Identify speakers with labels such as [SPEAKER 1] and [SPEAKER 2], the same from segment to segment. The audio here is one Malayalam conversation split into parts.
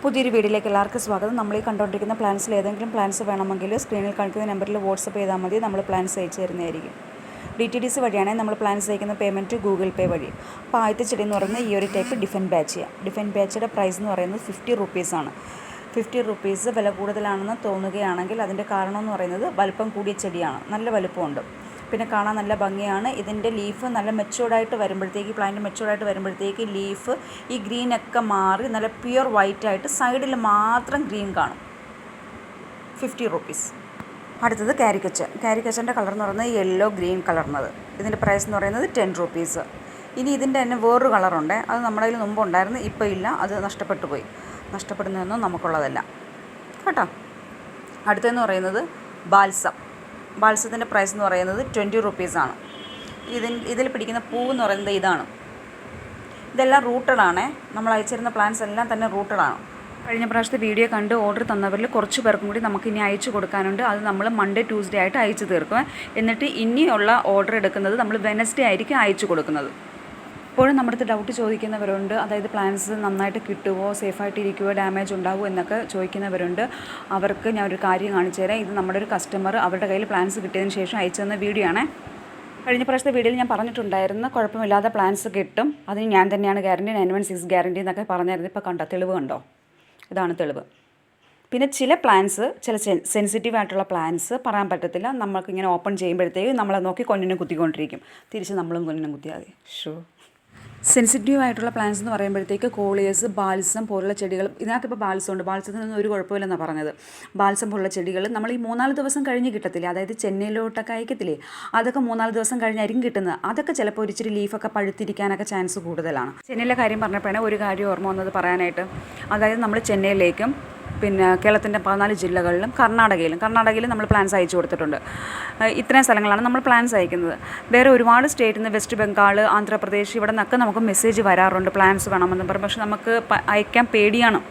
[SPEAKER 1] പുതിയൊരു വീഡിയോയിലേക്ക് എല്ലാവർക്കും സ്വാഗതം. നമ്മൾ ഈ കണ്ടുകൊണ്ടിരിക്കുന്ന പ്ലാൻസിൽ ഏതെങ്കിലും പ്ലാൻസ് വേണമെങ്കിൽ സ്ക്രീനിൽ കാണിക്കുന്ന നമ്പറിൽ വാട്സപ്പ് ചെയ്താൽ മതി. നമ്മൾ പ്ലാൻസ് അയച്ചു തരുന്നതായിരിക്കും. DTDC വഴിയാണ് നമ്മൾ പ്ലാൻസ് അയക്കുന്ന പേയ്മെൻറ്റ് ഗൂഗിൾ പേ വഴി. അപ്പോൾ ആദ്യത്തെ ചെടി എന്ന് പറയുന്നത് ഈ ഒരു ടൈപ്പ് ഡിഫൻറ്റ് ബാച്ച്. ഡിഫൻറ്റ് ബാച്ചിയുടെ പ്രൈസ് എന്ന് പറയുന്നത് 50 റുപ്പീസാണ്. 50 റുപ്പീസ് വില കൂടുതലാണെന്ന് തോന്നുകയാണെങ്കിൽ അതിൻ്റെ കാരണം എന്ന് പറയുന്നത് വലിപ്പം കൂടിയ ചെടിയാണ്, നല്ല വലുപ്പമുണ്ട്, പിന്നെ കാണാൻ നല്ല ഭംഗിയാണ്. ഇതിൻ്റെ ലീഫ് നല്ല മെച്ചൂർഡായിട്ട് വരുമ്പോഴത്തേക്ക്, പ്ലാന്റ് മെച്ചൂർഡായിട്ട് വരുമ്പോഴത്തേക്ക് ലീഫ് ഈ ഗ്രീനൊക്കെ മാറി നല്ല പ്യുവർ വൈറ്റായിട്ട് സൈഡിൽ മാത്രം ഗ്രീൻ കാണും. 50 റുപ്പീസ്. അടുത്തത് കാരിക്കച്ചൻ്റെ കളർ എന്ന് പറയുന്നത് യെല്ലോ ഗ്രീൻ കളർന്നത്. ഇതിൻ്റെ പ്രൈസ് എന്ന് പറയുന്നത് 10 റുപ്പീസ്. ഇനി ഇതിൻ്റെ തന്നെ വേറൊരു കളറുണ്ട്, അത് നമ്മുടെ കയ്യിൽ മുമ്പ് ഉണ്ടായിരുന്നു, ഇപ്പോൾ ഇല്ല, അത് നഷ്ടപ്പെട്ടു പോയി. നഷ്ടപ്പെടുന്നതൊന്നും നമുക്കുള്ളതല്ല കേട്ടോ. അടുത്തതെന്ന് പറയുന്നത് ബാൽസത്തിൻ്റെ പ്രൈസ് എന്ന് പറയുന്നത് 20 റുപ്പീസാണ്. ഇതിൽ പിടിക്കുന്ന പൂവ് എന്ന് പറയുന്നത് ഇതാണ്. ഇതെല്ലാം റൂട്ടഡാണ്. നമ്മൾ അയച്ചിരുന്ന പ്ലാന്റ്സ് എല്ലാം തന്നെ റൂട്ടഡാണ്. കഴിഞ്ഞ പ്രാവശ്യത്തെ വീഡിയോ കണ്ട് ഓർഡർ തന്നവരിൽ കുറച്ച് പേർക്കും കൂടി നമുക്ക് ഇനി അയച്ചു കൊടുക്കാനുണ്ട്. അത് നമ്മൾ മൺഡേ ട്യൂസ്ഡേ ആയിട്ട് അയച്ചു തീർക്കും. എന്നിട്ട് ഇനിയുള്ള ഓർഡർ എടുക്കുന്നത് നമ്മൾ വെനസ്ഡേ ആയിരിക്കും അയച്ചു കൊടുക്കുന്നത്. ഇപ്പോഴും നമ്മുടെ അടുത്ത് ഡൗട്ട് ചോദിക്കുന്നവരുണ്ട്, അതായത് പ്ലാൻസ് നന്നായിട്ട് കിട്ടുമോ, സേഫായിട്ട് ഇരിക്കുമോ, ഡാമേജ് ഉണ്ടാവുമോ എന്നൊക്കെ ചോദിക്കുന്നവരുണ്ട്. അവർക്ക് ഞാൻ ഒരു കാര്യം കാണിച്ചു തരാം. ഇത് നമ്മുടെ ഒരു കസ്റ്റമർ അവരുടെ കയ്യിൽ പ്ലാൻസ് കിട്ടിയതിന് ശേഷം അയച്ചു തന്ന വീഡിയോ ആണ്. കഴിഞ്ഞ പ്രാവശ്യത്തെ വീഡിയോയിൽ ഞാൻ പറഞ്ഞിട്ടുണ്ടായിരുന്നു കുഴപ്പമില്ലാതെ പ്ലാൻസ് കിട്ടും, അതിന് ഞാൻ തന്നെയാണ് ഗ്യാരണ്ടി, 916 ഗ്യാരണ്ടി എന്നൊക്കെ പറഞ്ഞായിരുന്നു. ഇപ്പോൾ കണ്ടോ, തെളിവ് കണ്ടോ? ഇതാണ് തെളിവ്. പിന്നെ ചില പ്ലാൻസ്, ചില സെൻസിറ്റീവ് ആയിട്ടുള്ള പ്ലാൻസ് പറയാൻ പറ്റത്തില്ല. നമ്മൾക്കിങ്ങനെ ഓപ്പൺ ചെയ്യുമ്പോഴത്തേക്ക് നമ്മളെ നോക്കി കൊന്നിനെ കുത്തിക്കൊണ്ടിരിക്കും. തിരിച്ച് നമ്മളും കൊന്നിനെ കുത്തിയാൽ മതി. സെൻസിറ്റീവ് ആയിട്ടുള്ള പ്ലാന്റ്സ് എന്ന് പറയുമ്പോഴത്തേക്ക് കോളിയസ്, ബാൽസം പോലുള്ള ചെടികൾ. ഇതിനകത്തിപ്പോൾ ബാൽസം ഉണ്ട്, ബാൽസത്തിനൊന്നും ഒരു കുഴപ്പമില്ലെന്നാണ് പറഞ്ഞത്. ബാൽസം പോലുള്ള ചെടികൾ നമ്മൾ ഈ 3-4 ദിവസം കഴിഞ്ഞ് കിട്ടത്തില്ലേ, അതായത് ചെന്നൈയിലോട്ടൊക്കെ അയക്കത്തില്ലേ, അതൊക്കെ 3-4 ദിവസം കഴിഞ്ഞായിരിക്കും കിട്ടുന്നത്. അതൊക്കെ ചിലപ്പോൾ ഒരിച്ചിരി ലീഫൊക്കെ പഴുത്തിരിക്കാനൊക്കെ ചാൻസ് കൂടുതലാണ്. ചെന്നൈയിലെ കാര്യം പറഞ്ഞപ്പോഴാണ് ഒരു കാര്യം ഓർമ്മ വന്നത് പറയാനായിട്ട്. അതായത് നമ്മൾ ചെന്നൈയിലേക്കും പിന്നെ കേരളത്തിൻ്റെ 14 ജില്ലകളിലും കർണാടകയിലും നമ്മൾ പ്ലാൻസ് അയച്ചു കൊടുത്തിട്ടുണ്ട്. ഇത്രയും സ്ഥലങ്ങളാണ് നമ്മൾ പ്ലാൻസ് അയക്കുന്നത്. വേറെ ഒരുപാട് സ്റ്റേറ്റിൽ നിന്ന്, വെസ്റ്റ് ബംഗാൾ, ആന്ധ്രാപ്രദേശ്, ഇവിടെ നിന്നൊക്കെ നമുക്ക് മെസ്സേജ് വരാറുണ്ട് പ്ലാൻസ് വേണമെന്ന് പറയും. പക്ഷെ നമുക്ക് അയക്കാൻ പേടിയാണ്.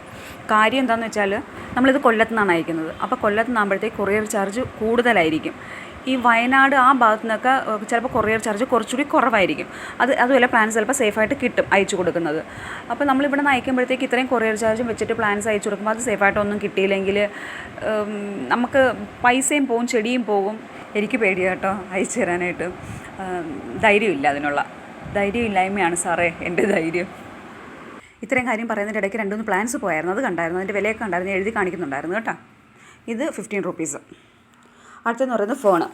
[SPEAKER 1] കാര്യം എന്താണെന്ന് വെച്ചാൽ നമ്മളിത് കൊല്ലത്തു നിന്നാണ് അയക്കുന്നത്. അപ്പോൾ കൊല്ലത്ത് നിന്നാകുമ്പോഴത്തേക്ക് കൊറിയർ ചാർജ് കൂടുതലായിരിക്കും. ഈ വയനാട് ആ ഭാഗത്തു നിന്നൊക്കെ ചിലപ്പോൾ കൊറിയർ ചാർജ് കുറച്ചുകൂടി കുറവായിരിക്കും. അതുമല്ല പ്ലാൻസ് ചിലപ്പോൾ സേഫായിട്ട് കിട്ടും അയച്ചു കൊടുക്കുന്നത്. അപ്പോൾ നമ്മളിവിടെ നിന്ന് അയക്കുമ്പോഴത്തേക്ക് ഇത്രയും കൊറിയർ ചാർജും വെച്ചിട്ട് പ്ലാൻസ് അയച്ചു കൊടുക്കുമ്പോൾ അത് സേഫായിട്ടൊന്നും കിട്ടിയില്ലെങ്കിൽ നമുക്ക് പൈസയും പോകും, ചെടിയും പോകും. എനിക്ക് പേടിയാണ് കേട്ടോ അയച്ചു തരാനായിട്ട്. ധൈര്യമില്ല, അതിനുള്ള ധൈര്യമില്ലായ്മയാണ് സാറേ എൻ്റെ ധൈര്യം. ഇത്രയും കാര്യം പറയുന്നതിൻ്റെ ഇടയ്ക്ക് 2-3 പ്ലാൻസ് പോയായിരുന്നു, അത് കണ്ടായിരുന്നു, അതിൻ്റെ വിലയൊക്കെ ഉണ്ടായിരുന്നു, എഴുതി കാണിക്കുന്നുണ്ടായിരുന്നു കേട്ടോ. ഇത് 15 റുപ്പീസ്. അടുത്തെന്ന് പറയുന്നത് ഫേണ്.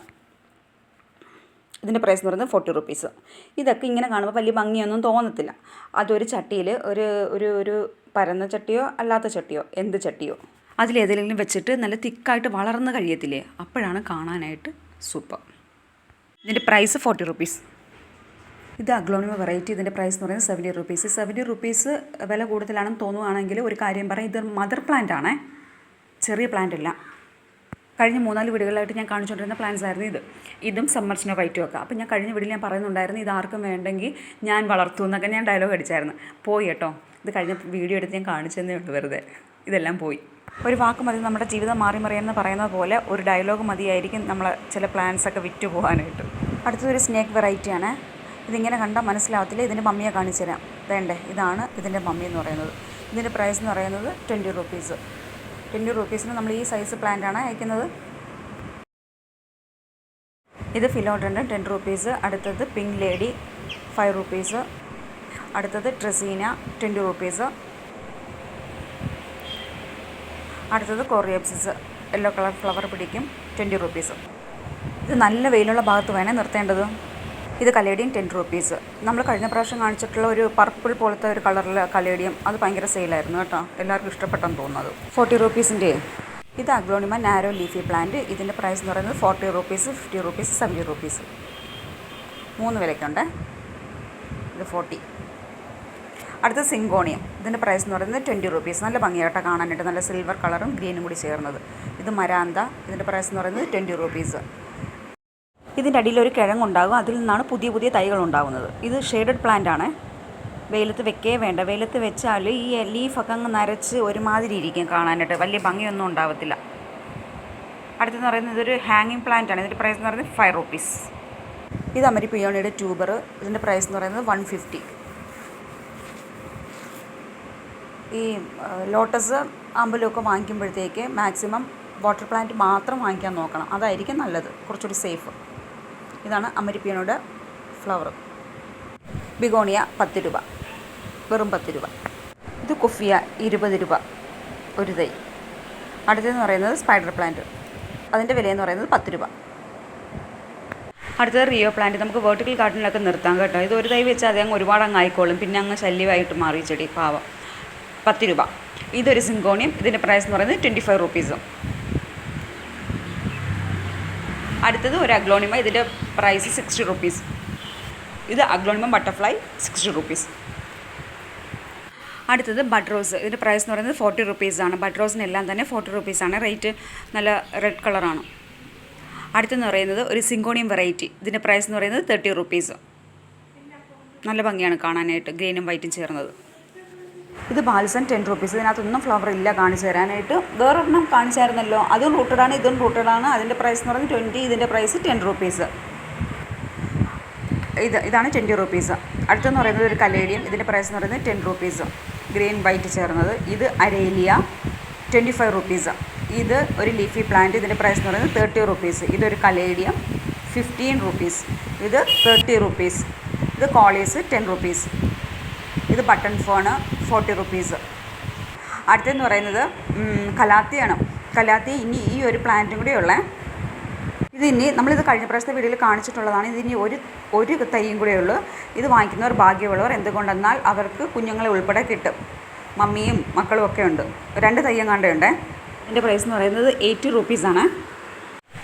[SPEAKER 1] ഇതിൻ്റെ പ്രൈസ് എന്ന് പറയുന്നത് 40 റുപ്പീസ്. ഇതൊക്കെ ഇങ്ങനെ കാണുമ്പോൾ വലിയ ഭംഗിയൊന്നും തോന്നത്തില്ല. അതൊരു ചട്ടിയിൽ ഒരു പരന്ന ചട്ടിയോ അല്ലാത്ത ചട്ടിയോ എന്ത് ചട്ടിയോ അതിലേതെങ്കിലും വെച്ചിട്ട് നല്ല തിക്കായിട്ട് വളർന്ന് കഴിയത്തില്ലേ, അപ്പോഴാണ് കാണാനായിട്ട് സൂപ്പർ. ഇതിൻ്റെ പ്രൈസ് 40 റുപ്പീസ്. ഇത് അഗ്ലോണിമ വെറൈറ്റി. ഇതിൻ്റെ പ്രൈസ് എന്ന് പറയുന്നത് 70 റുപ്പീസ്. 70 റുപ്പീസ് വില കൂടുതലാണെന്ന് തോന്നുവാണെങ്കിൽ ഒരു കാര്യം പറയാം, ഇത് മദർ പ്ലാന്റ് ആണേ, ചെറിയ പ്ലാന്റ് അല്ല. കഴിഞ്ഞ 3-4 വീടുകളിലായിട്ട് ഞാൻ കാണിച്ചുകൊണ്ടിരുന്ന പ്ലാൻസ് ആയിരുന്നു ഇതും സമ്മർസിനോ വൈറ്റും ഒക്കെ. അപ്പോൾ ഞാൻ കഴിഞ്ഞ വീഡിയോയിൽ ഞാൻ പറയുന്നുണ്ടായിരുന്നു ഇത് ആർക്കും വേണ്ടെങ്കിൽ ഞാൻ വളർത്തു എന്നൊക്കെ ഞാൻ ഡയലോഗ് അടിച്ചായിരുന്നു. പോയി കേട്ടോ, ഇത് കഴിഞ്ഞ വീഡിയോ എടുത്ത് ഞാൻ കാണിച്ചതേ ഉള്ളൂ, വെറുതെ ഇതെല്ലാം പോയി. ഒരു വാക്ക് മതി നമ്മുടെ ജീവിതം മാറി മറിയെന്ന് പറയുന്നത് പോലെ ഒരു ഡയലോഗ് മതിയായിരിക്കും നമ്മളെ ചില പ്ലാൻസൊക്കെ വിറ്റ് പോകാനായിട്ട്. അടുത്തൊരു സ്നേക്ക് വെറൈറ്റിയാണ്. ഇതിങ്ങനെ കണ്ടാൽ മനസ്സിലാവത്തില്ല. ഇതിൻ്റെ മമ്മിയെ കാണിച്ചു തരാം. വേണ്ടേ, ഇതാണ് ഇതിൻ്റെ മമ്മി എന്ന് പറയുന്നത്. ഇതിൻ്റെ പ്രൈസ് എന്ന് പറയുന്നത് 20 റുപ്പീസ്. 20 റുപ്പീസിന് നമ്മൾ ഈ സൈസ് പ്ലാന്റാണ് അയക്കുന്നത്. ഇത് ഫിലോഡ്രൻ്റെ 10 റുപ്പീസ്. അടുത്തത് പിങ്ക് ലേഡി 5 റുപ്പീസ്. അടുത്തത് ട്രെസീന 20 റുപ്പീസ്. അടുത്തത് കോറിയോപ്സിസ്, യെല്ലോ കളർ ഫ്ലവർ പിടിക്കും, 20 റുപ്പീസ്. ഇത് നല്ല വെയിലുള്ള ഭാഗത്ത് വേണേ നിർത്തേണ്ടത്. ഇത് കലേഡിയം 10 റുപ്പീസ്. നമ്മൾ കഴിഞ്ഞ പ്രാവശ്യം കാണിച്ചിട്ടുള്ള ഒരു പർപ്പിൾ പോലത്തെ ഒരു കളറിൽ കലേഡിയം, അത് ഭയങ്കര സെയിലായിരുന്നു കേട്ടോ, എല്ലാവർക്കും ഇഷ്ടപ്പെട്ടെന്ന് തോന്നുന്നത്. 40 റുപ്പീസിൻ്റെ. ഇത് അഗ്ലോണിമ നാരോ ലീഫി പ്ലാന്റ്. ഇതിൻ്റെ പ്രൈസ് എന്ന് പറയുന്നത് 40 റുപ്പീസ്, 50 റുപ്പീസ്, 70 റുപ്പീസ്. 3 വിലയ്ക്കുണ്ട്. ഇത് 40. അടുത്ത സിങ്കോണിയം. ഇതിൻ്റെ പ്രൈസ് എന്ന് പറയുന്നത് 20 റുപ്പീസ്. നല്ല ഭംഗിയായിട്ട് കാണാനായിട്ട്, നല്ല സിൽവർ കളറും ഗ്രീനും കൂടി ചേർന്നത്. ഇത് മരാന്ത. ഇതിൻ്റെ പ്രൈസ് എന്ന് പറയുന്നത് 20 റുപ്പീസ്. ഇതിൻ്റെ അടിയിൽ ഒരു കിഴങ്ങുണ്ടാകും, അതിൽ നിന്നാണ് പുതിയ തൈകൾ ഉണ്ടാകുന്നത്. ഇത് ഷെയ്ഡഡ് പ്ലാന്റ് ആണ്. വെയിലത്ത് വെക്കേ വേണ്ട. വെയിലത്ത് വെച്ചാൽ ഈ ലീഫൊക്കെ അങ്ങ് നരച്ച് ഒരുമാതിരി ഇരിക്കും കാണാനായിട്ട്, വലിയ ഭംഗിയൊന്നും ഉണ്ടാവത്തില്ല. അടുത്തെന്ന് പറയുന്നത് ഇതൊരു ഹാങ്ങിങ് പ്ലാന്റ് ആണ്. ഇതിൻ്റെ പ്രൈസ് എന്ന് പറയുന്നത് 5 റുപ്പീസ്. ഇത് അമരിപ്പിയോണിയുടെ ട്യൂബർ. ഇതിൻ്റെ പ്രൈസ് എന്ന് പറയുന്നത് 150. ഈ ലോട്ടസ് ആമ്പലൊക്കെ വാങ്ങിക്കുമ്പോഴത്തേക്ക് മാക്സിമം വാട്ടർ പ്ലാന്റ് മാത്രം വാങ്ങിക്കാൻ നോക്കണം. അതായിരിക്കും നല്ലത്, കുറച്ചുകൂടി സേഫ്. ഇതാണ് അമരിപ്പിയനോട് ഫ്ലവർ. ബിഗോണിയ 10 രൂപ, വെറും 10 രൂപ. ഇത് കുഫിയ 20 രൂപ ഒരു തൈ. അടുത്തതെന്ന് പറയുന്നത് സ്പൈഡർ പ്ലാന്റ്, അതിൻ്റെ വിലയെന്ന് പറയുന്നത് 10 രൂപ. അടുത്തത് റിയോ പ്ലാന്റ്. നമുക്ക് വെർട്ടിക്കൽ ഗാർഡനിലൊക്കെ നിർത്താം കേട്ടോ. ഇത് ഒരു തൈ വെച്ചാൽ അത് അങ്ങ് ഒരുപാട് അങ്ങ് ആയിക്കോളും, പിന്നെ അങ്ങ് ശല്യമായിട്ട് മാറി ചെടി, പാവം. 10 രൂപ. ഇതൊരു സിങ്കോണിയം, ഇതിൻ്റെ പ്രൈസ് എന്ന് പറയുന്നത് 25 റുപ്പീസും. അടുത്തത് ഒരു അഗ്ലോണിമ, ഇതിൻ്റെ പ്രൈസ് 60 റുപ്പീസ്. ഇത് അഗ്ലോണിമ ബട്ടർഫ്ലൈ 60 റുപ്പീസ്. അടുത്തത് ബഡ് റോസ്, ഇതിൻ്റെ പ്രൈസ് എന്ന് പറയുന്നത് 40 റുപ്പീസാണ്. ബഡ് റോസിനെല്ലാം തന്നെ 40 റുപ്പീസാണ്. റേറ്റ് നല്ല റെഡ് കളറാണ്. അടുത്തെന്ന് പറയുന്നത് ഒരു സിങ്കോണിയം വെറൈറ്റി, ഇതിൻ്റെ പ്രൈസ് എന്ന് പറയുന്നത് 30 റുപ്പീസ്. നല്ല ഭംഗിയാണ് കാണാനായിട്ട്, ഗ്രീനും വൈറ്റും ചേർന്നത്. ഇത് ബാൽസൺ 10 റുപ്പീസ്. ഇതിനകത്തൊന്നും ഫ്ലവർ ഇല്ല കാണിച്ചു തരാനായിട്ട്. വേറൊരെണ്ണം കാണിച്ചായിരുന്നല്ലോ, അതും റൂട്ടഡാണ്, ഇതും റൂട്ടഡാണ്. അതിൻ്റെ പ്രൈസ് എന്ന് പറയുന്നത് 20, ഇതിൻ്റെ പ്രൈസ് 10 റുപ്പീസ്. ഇതാണ് 20 റുപ്പീസ്. അടുത്തെന്ന് പറയുന്നത് ഒരു കലേഡിയം, ഇതിൻ്റെ പ്രൈസ് എന്ന് പറയുന്നത് 10 റുപ്പീസ്, ഗ്രീൻ വൈറ്റ് ചേർന്നത്. ഇത് അരേലിയ 25 റുപ്പീസ്. ഇത് ഒരു ലീഫി പ്ലാന്റ്, ഇതിൻ്റെ പ്രൈസ് എന്ന് പറയുന്നത് 30 റുപ്പീസ്. ഇതൊരു കലേഡിയം 15 റുപ്പീസ്. ഇത് 30 റുപ്പീസ്. ഇത് കോളീസ് 10 റുപ്പീസ്. ഇത് ബട്ടൺ ഫോണ് 40 റുപ്പീസ്. അടുത്തെന്ന് പറയുന്നത് കലാത്തിയാണ്. കലാത്തി ഇനി ഈ ഒരു പ്ലാന്റും കൂടെ ഉള്ളത്. ഇതിനി നമ്മളിത് കഴിഞ്ഞ പ്രാവശ്യത്തെ വീഡിയോയിൽ കാണിച്ചിട്ടുള്ളതാണ്. ഇതിനി ഒരു തൈയും കൂടെ ഉള്ളൂ. ഇത് വാങ്ങിക്കുന്നവർ ഭാഗ്യമുള്ളവർ. എന്തുകൊണ്ടെന്നാൽ അവർക്ക് കുഞ്ഞുങ്ങളെ ഉൾപ്പെടെ കിട്ടും. മമ്മിയും മക്കളും ഒക്കെ ഉണ്ട്. 2 തൈയും കണ്ടുണ്ട്. ഇതിൻ്റെ പ്രൈസ് എന്ന് പറയുന്നത് 80 റുപ്പീസാണ്.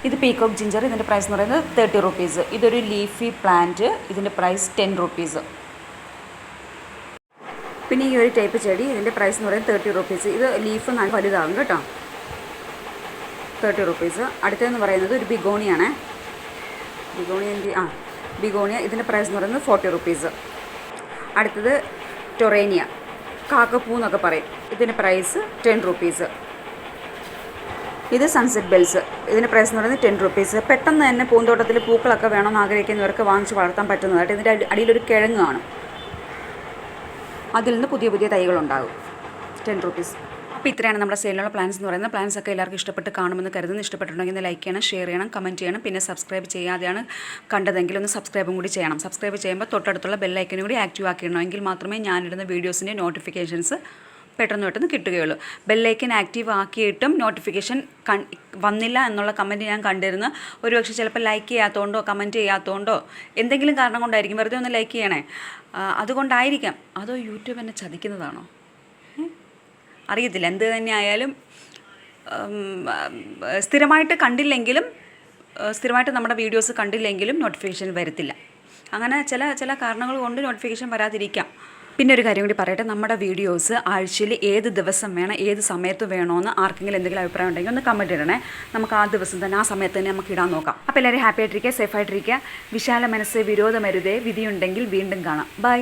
[SPEAKER 1] ഇത് പീകോക്ക് ജിഞ്ചർ, ഇതിൻ്റെ പ്രൈസ് എന്ന് പറയുന്നത് 30 റുപ്പീസ്. ഇതൊരു ലീഫി പ്ലാന്റ്, ഇതിൻ്റെ പ്രൈസ് 10 റുപ്പീസ്. പിന്നെ ഈ ഒരു ടൈപ്പ് ചെടി, ഇതിൻ്റെ പ്രൈസ് എന്ന് പറയുന്നത് 30 റുപ്പീസ്. ഇത് ലീഫ് നല്ല വലുതാകും കേട്ടോ. 30 റുപ്പീസ്. അടുത്തതെന്ന് പറയുന്നത് ഒരു ബിഗോണിയാണ്. ബിഗോണിയ, ഇതിൻ്റെ പ്രൈസ് എന്ന് പറയുന്നത് 40 റുപ്പീസ്. അടുത്തത് ടൊറേനിയ, കാക്കപ്പൂ എന്നൊക്കെ പറയും. ഇതിൻ്റെ പ്രൈസ് 10 റുപ്പീസ്. ഇത് സൺസെറ്റ് ബെൽസ്, ഇതിൻ്റെ പ്രൈസ് എന്ന് പറയുന്നത് 10 റുപ്പീസ്. പെട്ടെന്ന് തന്നെ പൂന്തോട്ടത്തിൽ പൂക്കളൊക്കെ വേണമെന്ന് ആഗ്രഹിക്കുന്നവർക്ക് വാങ്ങിച്ച് വളർത്താൻ പറ്റുന്നതായിട്ട്. ഇതിൻ്റെ അടിയിലൊരു കിഴങ്ങ് കാണും, അതിൽ നിന്ന് പുതിയ പുതിയ തൈകളുണ്ടാകും. 10 റുപ്പീസ്. അപ്പോൾ ഇത്രയാണ് നമ്മുടെ സെയിലുള്ള പ്ലാൻസ് എന്ന് പറയുന്നത്. പ്ലാൻസ് ഒക്കെ എല്ലാവർക്കും ഇഷ്ടപ്പെട്ട് കാണുമെന്ന് കരുതുന്നു. ഇഷ്ടപ്പെട്ടിട്ടുണ്ടെങ്കിൽ ലൈക്ക് ചെയ്യണം, ഷെയർ ചെയ്യണം, കമൻറ്റ് ചെയ്യണം. പിന്നെ സബ്സ്ക്രൈബ് ചെയ്യാതെയാണ് കണ്ടതെങ്കിൽ ഒന്ന് സബ്സ്ക്രൈബും കൂടി ചെയ്യണം. സബ്സ്ക്രൈബ് ചെയ്യുമ്പോൾ തൊട്ടടുത്തുള്ള ബെല്ലൈക്കനും കൂടി ആക്റ്റീവ് ആക്കിയിടണം. എങ്കിൽ മാത്രമേ ഞാനിടുന്ന വീഡിയോസിൻ്റെ നോട്ടിഫിക്കേഷൻസ് പെട്ടെന്ന് കിട്ടുകയുള്ളൂ. ബെല്ലൈക്കൻ ആക്റ്റീവ് ആക്കിയിട്ടും നോട്ടിഫിക്കേഷൻ വന്നില്ല എന്നുള്ള കമൻറ്റ് ഞാൻ കണ്ടിരുന്നു. ഒരുപക്ഷെ ചിലപ്പോൾ ലൈക്ക് ചെയ്യാത്തതുകൊണ്ടോ കമൻറ്റ് ചെയ്യാത്തതുകൊണ്ടോ എന്തെങ്കിലും കാരണം കൊണ്ടായിരിക്കും. വെറുതെ ഒന്ന് ലൈക്ക് ചെയ്യണേ, അതുകൊണ്ടായിരിക്കാം. അതോ യൂട്യൂബ് എന്നെ ചതിക്കുന്നതാണോ അറിയത്തില്ല. എന്ത് തന്നെ ആയാലും സ്ഥിരമായിട്ട് നമ്മുടെ വീഡിയോസ് കണ്ടില്ലെങ്കിലും നോട്ടിഫിക്കേഷൻ വരത്തില്ല. അങ്ങനെ ചില കാരണങ്ങൾ കൊണ്ട് നോട്ടിഫിക്കേഷൻ വരാതിരിക്കാം. പിന്നെ ഒരു കാര്യം കൂടി പറയട്ടെ, നമ്മുടെ വീഡിയോസ് ആഴ്ചയിൽ ഏത് ദിവസം വേണം, ഏത് സമയത്ത് വേണമെന്ന് ആർക്കെങ്കിലും എന്തെങ്കിലും അഭിപ്രായം ഉണ്ടെങ്കിൽ ഒന്ന് കമൻറ്റ് ഇടണേ. നമുക്ക് ആ ദിവസം തന്നെ, ആ സമയത്ത് തന്നെ നമുക്ക് ഇടാൻ നോക്കാം. അപ്പോൾ എല്ലാവരും ഹാപ്പി ആയിട്ടിരിക്കുക, സേഫായിട്ടിരിക്കുക. വിശാല മനസ്സ്, വിരോധമരുതേ, വിധിയുണ്ടെങ്കിൽ വീണ്ടും കാണാം. ബൈ.